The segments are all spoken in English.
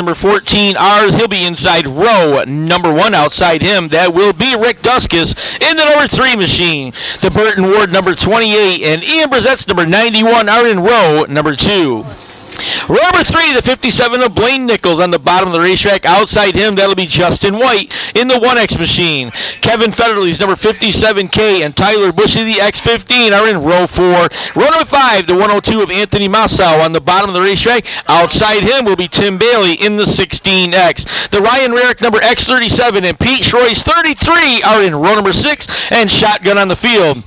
number 14, ours. He'll be inside row number 1. Outside him, that will be Rick Duskus in the number 3 machine. The Burton Ward, number 28, and Ian Brissett's number 91 are in row number 2. Row number 3, the 57 of Blaine Nichols on the bottom of the racetrack. Outside him, that'll be Justin White in the 1X machine. Kevin Federley's number 57K and Tyler Bushy, the X15, are in row 4. Row number 5, the 102 of Anthony Massau on the bottom of the racetrack. Outside him will be Tim Bailey in the 16X. The Ryan Rarick number X37 and Pete Schroy's 33 are in row number 6, and shotgun on the field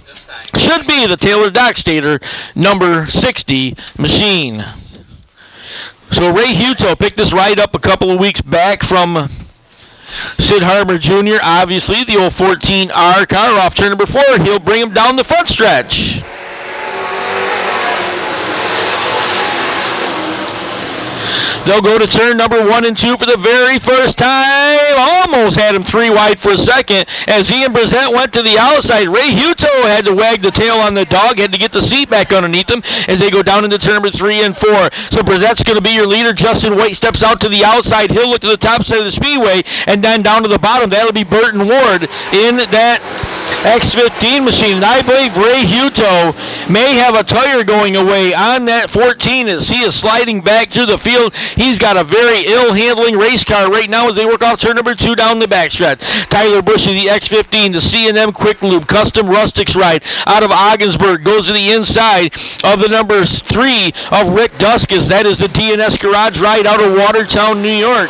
should be the Taylor Dockstader number 60 machine. So Ray Huto picked this ride up a couple of weeks back from Sid Harmer Jr. Obviously, the old 14R car off turn number 4. He'll bring him down the front stretch. They'll go to turn number 1 and 2 for the very first time. Almost had him 3 wide for a second as Ian Brissett went to the outside. Ray Huto had to wag the tail on the dog, had to get the seat back underneath him as they go down into turn number 3 and 4. So Brissett's going to be your leader. Justin White steps out to the outside. He'll look to the top side of the speedway and then down to the bottom. That'll be Burton Ward in that X15 machine. And I believe Ray Huto may have a tire going away on that 14 as he is sliding back through the field. He's got a very ill-handling race car right now as they work off turn number 2 down the backstretch. Tyler Bushy, the X15, the C&M Quick Lube Custom Rustics ride out of Ogdensburg, goes to the inside of the number 3 of Rick Duskus. That is the DNS Garage ride out of Watertown, New York.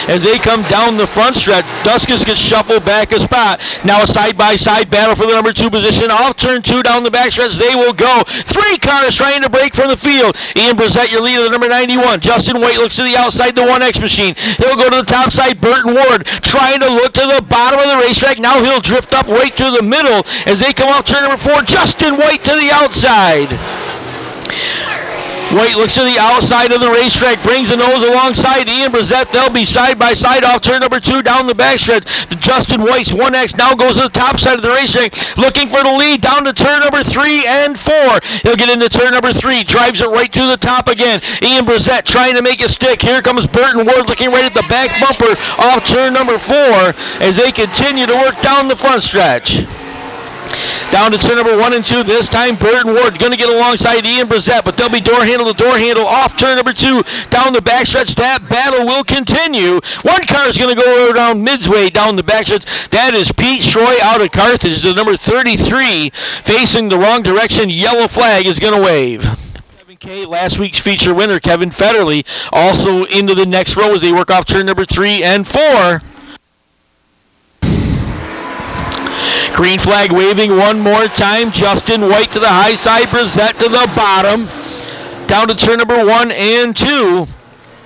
As they come down the front stretch, Duskus gets shuffled back a spot. Now a side-by-side battle for the number 2 position. Off turn 2 down the backstretch, they will go. 3 cars trying to break from the field. Ian Brissett, your leader, the number 91. Justin White looks to the outside, the 1X machine. He'll go to the top side. Burton Ward trying to look to the bottom of the racetrack. Now he'll drift up right through the middle as they come off turn number 4. Justin White to the outside. White looks to the outside of the racetrack, brings the nose alongside Ian Brissett. They'll be side by side off turn number 2 down the backstretch. The Justin White's 1X now goes to the top side of the racetrack, looking for the lead down to turn number 3 and 4. He'll get into turn number 3, drives it right to the top again. Ian Brissett trying to make it stick. Here comes Burton Ward looking right at the back bumper off turn number 4 as they continue to work down the front stretch. Down to turn number 1 and 2. This time Burton Ward going to get alongside Ian Brissett, but they'll be door handle to door handle off turn number 2 down the backstretch. That battle will continue. One car is going to go around midway down the backstretch. That is Pete Schroy out of Carthage, the number 33, facing the wrong direction. Yellow flag is going to wave. K, last week's feature winner, Kevin Federley, also into the next row as they work off turn number 3 and 4. Green flag waving one more time. Justin White to the high side, Brissett to the bottom. Down to turn number 1 and 2.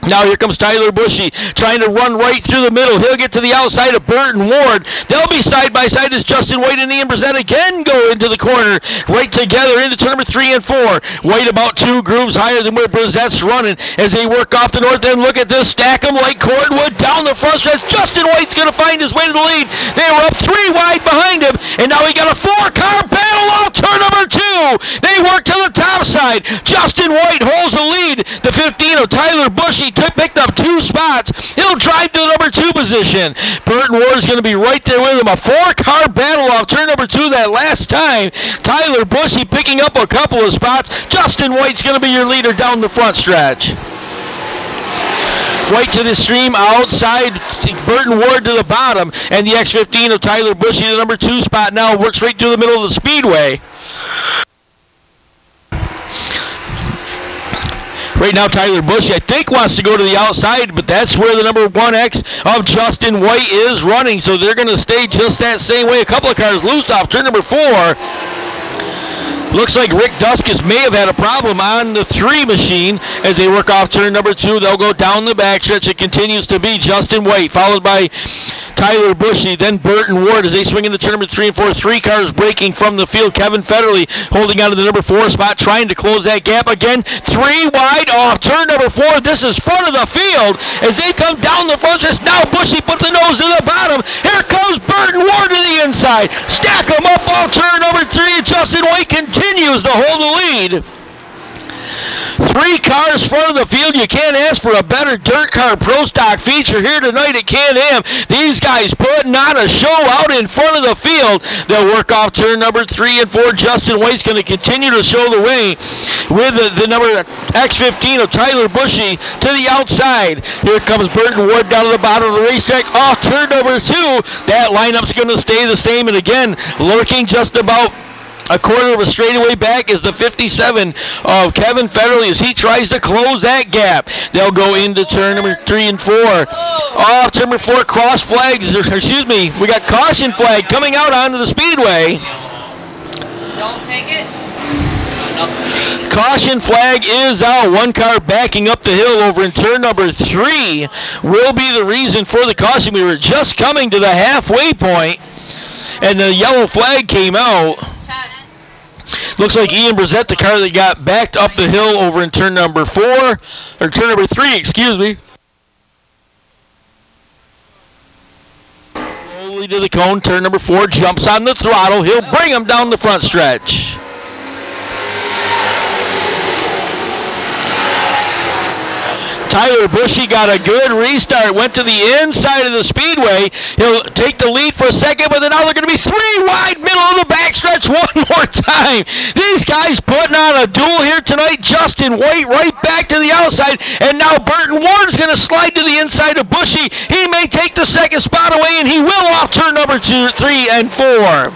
Now here comes Tyler Bushy trying to run right through the middle. He'll get to the outside of Burton Ward. They'll be side by side as Justin White and Ian Brissett again go into the corner right together into turn number 3 and 4. White about 2 grooves higher than where Brissett's running as they work off the north end. Look at this, stack them like cordwood down the front stretch. Justin White's going to find his way to the lead. They were up 3 wide behind him, and now he got a 4-car battle off turn number 2. They work to the top side. Justin White holds the lead. The 15 of Tyler Bushy picked up 2 spots. He'll drive to the number 2 position. Burton Ward is going to be right there with him. A 4-car battle off turn number 2 that last time. Tyler Bushy picking up a couple of spots. Justin White's going to be your leader down the front stretch. White to the stream outside, Burton Ward to the bottom, and the X15 of Tyler Bushy, the number 2 spot now, works right through the middle of the speedway. Right now, Tyler Bushy, I think, wants to go to the outside, but that's where the number 1X of Justin White is running, so they're going to stay just that same way. A couple of cars loose off turn number 4. Looks like Rick Duskus may have had a problem on the 3 machine as they work off turn number 2. They'll go down the backstretch. It continues to be Justin White, followed by Tyler Bushy, then Burton Ward as they swing into turn number 3 and 4. 3 cars breaking from the field. Kevin Federley holding on to the number 4 spot, trying to close that gap again. 3 wide off turn number 4. This is front of the field as they come down the front stretch. Now Bushy puts the nose to the bottom. Here comes Burton Ward to the inside. Stack them up off turn number 3. Justin White continues to hold the lead. 3 cars front of the field. You can't ask for a better dirt car pro stock feature here tonight at Can-Am. These guys putting on a show out in front of the field. They'll work off turn number 3 and 4. Justin White's going to continue to show the way with the number X15 of Tyler Bushy to the outside. Here comes Burton Ward down to the bottom of the racetrack off turn number 2. That lineup's going to stay the same, and again, lurking just about a quarter of a straightaway back is the 57 of Kevin Federley as he tries to close that gap. They'll go into turn number 3 and 4. Off turn number 4, cross flags, we got caution flag coming out onto the Speedway. Don't take it. Caution flag is out. 1 car backing up the hill over in turn number 3 will be the reason for the caution. We were just coming to the halfway point, and the yellow flag came out. Looks like Ian Brissett, the car that got backed up the hill over in turn number 4, or turn number 3, excuse me. Slowly to the cone, turn number 4, jumps on the throttle. He'll bring him down the front stretch. Tyler Bushy got a good restart, went to the inside of the Speedway. He'll take the lead for a second, but then now they're going to be 3 wide, middle of the backstretch one more time. These guys putting on a duel here tonight. Justin White right back to the outside, and now Burton Ward is going to slide to the inside of Bushy. He may take the second spot away, and he will off turn number 2, 3, and 4.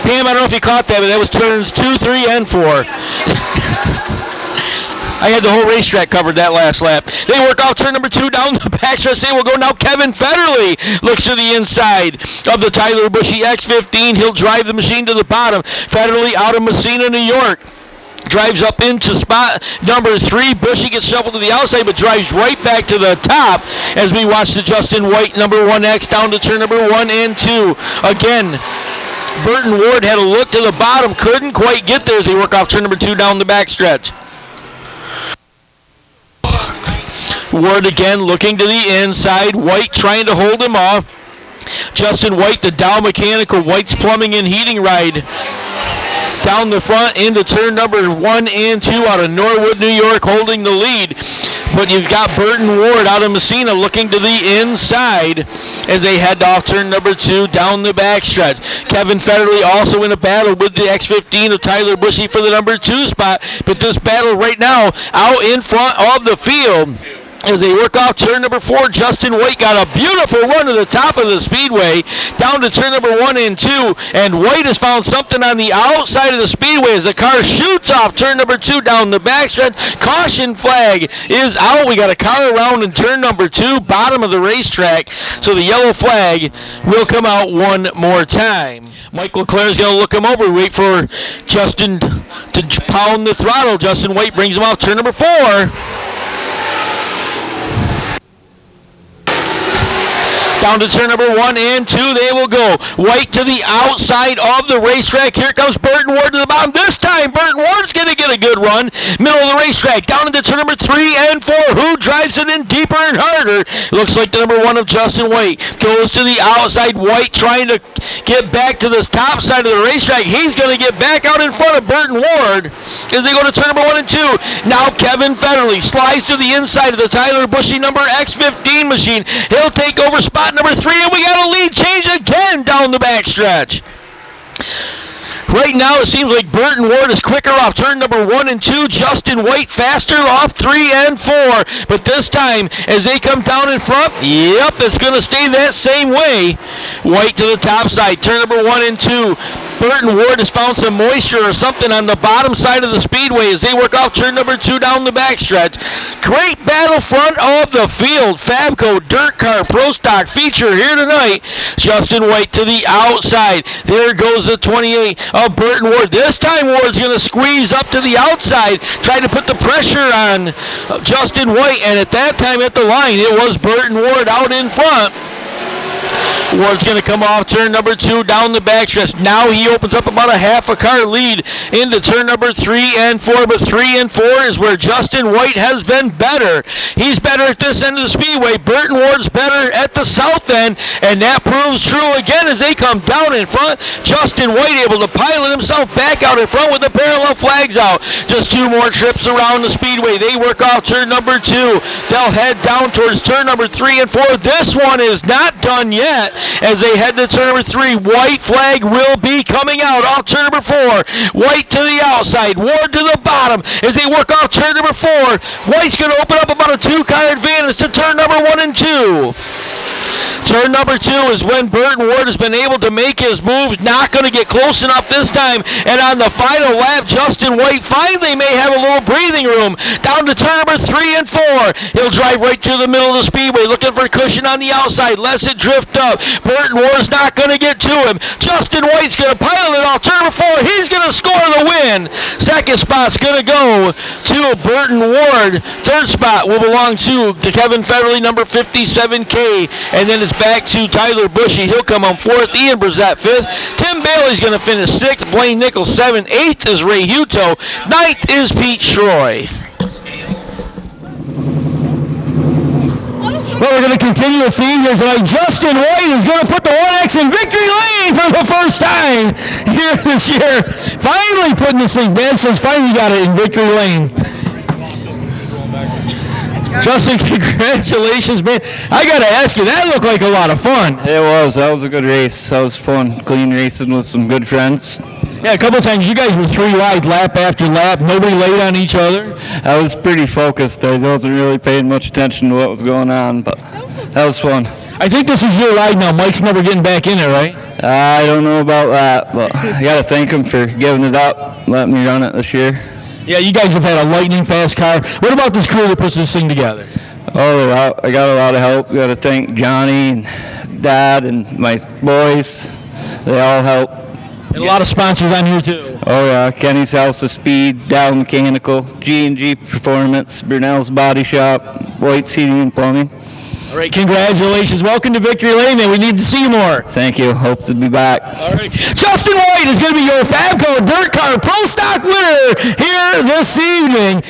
Pam, I don't know if you caught that, but that was turns 2, 3, and 4. I had the whole racetrack covered that last lap. They work off turn number 2 down the backstretch. They will go now. Kevin Federley looks to the inside of the Tyler Bushy X15. He'll drive the machine to the bottom. Federley out of Messina, New York. Drives up into spot number 3. Bushy gets shuffled to the outside, but drives right back to the top as we watch the Justin White number 1X down to turn number 1 and 2. Again, Burton Ward had a look to the bottom, couldn't quite get there as they work off turn number 2 down the backstretch. Ward again looking to the inside. White trying to hold him off. Justin White, the Dow Mechanical White's Plumbing and Heating ride down the front into turn number 1 and 2 out of Norwood, New York, holding the lead. But you've got Burton Ward out of Messina looking to the inside as they head off turn number 2 down the backstretch. Kevin Federley also in a battle with the X15 of Tyler Bushy for the number 2 spot. But this battle right now out in front of the field. As they work off turn number 4, Justin White got a beautiful run to the top of the Speedway, down to turn number 1 and 2, and White has found something on the outside of the Speedway as the car shoots off turn number 2 down the backstretch. Caution flag is out. We got a car around in turn number 2, bottom of the racetrack, so the yellow flag will come out one more time. Mike LeClaire is going to look him over, wait for Justin to pound the throttle. Justin White brings him off turn number 4. Down to turn number 1 and 2, they will go. White to the outside of the racetrack. Here comes Burton Ward to the bottom. This time, Burton Ward's going to get a good run. Middle of the racetrack, down into turn number 3 and 4. Who drives it in deeper and harder? Looks like the number 1 of Justin White. Goes to the outside. White trying to get back to the top side of the racetrack. He's going to get back out in front of Burton Ward as they go to turn number 1 and 2. Now Kevin Federley slides to the inside of the Tyler Bushy number X15 machine. He'll take over spot number 3, and we got a lead change again down the backstretch. Right now, it seems like Burton Ward is quicker off turn number 1 and 2. Justin White faster off 3 and 4. But this time, as they come down in front, yep, it's going to stay that same way. White to the top side, turn number 1 and 2. Burton Ward has found some moisture or something on the bottom side of the Speedway as they work off turn number 2 down the backstretch. Great battle front of the field. Fabco Dirt Car Pro Stock feature here tonight. Justin White to the outside. There goes the 28 of Burton Ward. This time Ward's going to squeeze up to the outside, try to put the pressure on Justin White, and at that time at the line it was Burton Ward out in front. Ward's going to come off turn number 2 down the backstretch. Now he opens up about a half a car lead into turn number 3 and 4. But 3 and 4 is where Justin White has been better. He's better at this end of the speedway. Burton Ward's better at the south end. And that proves true again as they come down in front. Justin White able to pilot himself back out in front with the parallel flags out. Just 2 more trips around the speedway. They work off turn number 2. They'll head down towards turn number 3 and 4. This one is not done yet as they head to turn number 3. White flag will be coming out off turn number 4. White to the outside. Ward to the bottom as they work off turn number 4. White's going to open up about a 2-car advantage to turn number 1 and 2. Turn number 2 is when Burton Ward has been able to make his moves. Not going to get close enough this time. And on the final lap, Justin White finally may have a little breathing room. Down to turn number 3 and 4. He'll drive right through the middle of the speedway, looking for cushion on the outside. Lets it drift up. Burton Ward's not going to get to him. Justin White's going to pilot it off turn number 4. He's going to score the win. Second spot's going to go to Burton Ward. Third spot will belong to Kevin Federley, number 57K. And then it's back to Tyler Bushy. He'll come on 4th. Ian Brissett 5th. Tim Bailey's going to finish 6th. Blaine Nichols 7th. 8th is Ray Huto. 9th is Pete Schroy. Well, we're going to continue the theme here tonight. Justin White is going to put the 1X in victory lane for the first time here this year. Finally putting this thing, Ben says finally got it in victory lane. Justin, congratulations, man. I got to ask you, that looked like a lot of fun. It was. That was a good race. That was fun. Clean racing with some good friends. Yeah, a couple of times you guys were 3 wide lap after lap. Nobody laid on each other. I was pretty focused. I wasn't really paying much attention to what was going on, but that was fun. I think this is your ride now. Mike's never getting back in it, right? I don't know about that, but I got to thank him for giving it up, letting me run it this year. Yeah, you guys have had a lightning fast car. What about this crew that puts this thing together? Oh, I got a lot of help. Got to thank Johnny and Dad and my boys. They all help. And a lot of sponsors on here too. Oh yeah, Kenny's House of Speed, Dow Mechanical, G&G Performance, Brunel's Body Shop, White's Heating and Plumbing. All right, congratulations. Welcome to Victory Lane, man. We need to see you more. Thank you. Hope to be back. All right. Justin White is going to be your Fabco Dirt Car Pro Stock winner here this evening.